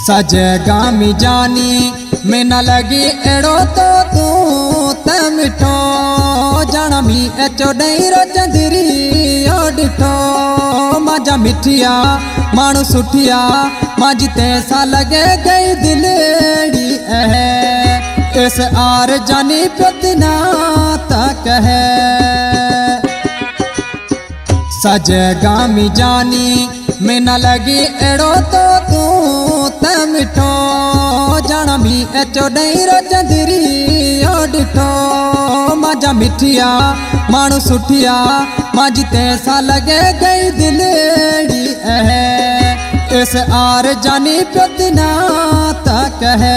सजेगा मी जानी में न लगी एड़ो तो तू त मिठो जाना मी एचो डैरो चंदरी ओडिठो मजा मिठिया मानु सुठिया मजते सा लगे गई दिलेड़ी इस आर जानी पतना तक है सजेगा मी जानी में न लगी एड़ो तो तू त मिठो जाना मी एचो डैरो चंदरी ओडिठो मजा मिठिया मानु सुठिया मजते सा लगे गई दिलेड़ी इस आर जानी पतना तक है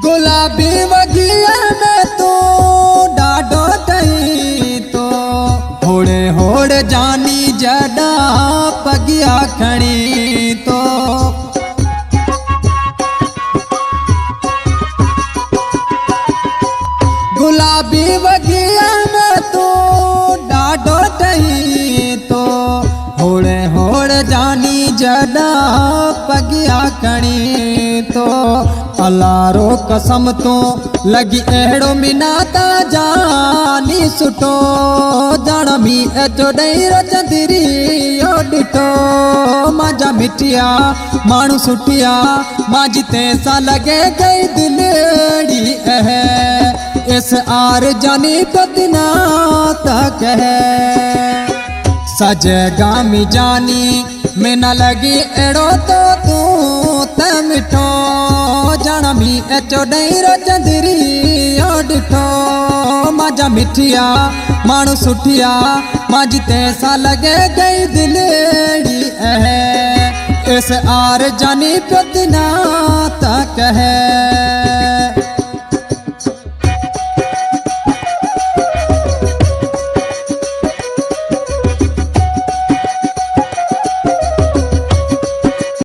गुलाबी बगिया में तू डाडो तई तो होड़े होड़े जानी जडा पगिया खड़ी तो गुलाबी बगिया में तू डाडो तई तो होड़े होड़े जानी जडा पगिया खड़ी तो अलारो कसम तो लगी एड़ो मिनाता जानी सुठो जाना मी एचो डैरो चंदरी ओडिठो मजा मिठिया मानु सुठिया मजते सा लगे गई दिलेड़ी इस आर जानी पतना तक है सजेगा मी जानी में न लगी एड़ो तो तू त मिठो जाना मी एचो डैरो चंदरी ओडिठो मजा मिठिया मानु सुठिया मजते सा लगे गई दिलेड़ी इस आर जानी पतना तक है।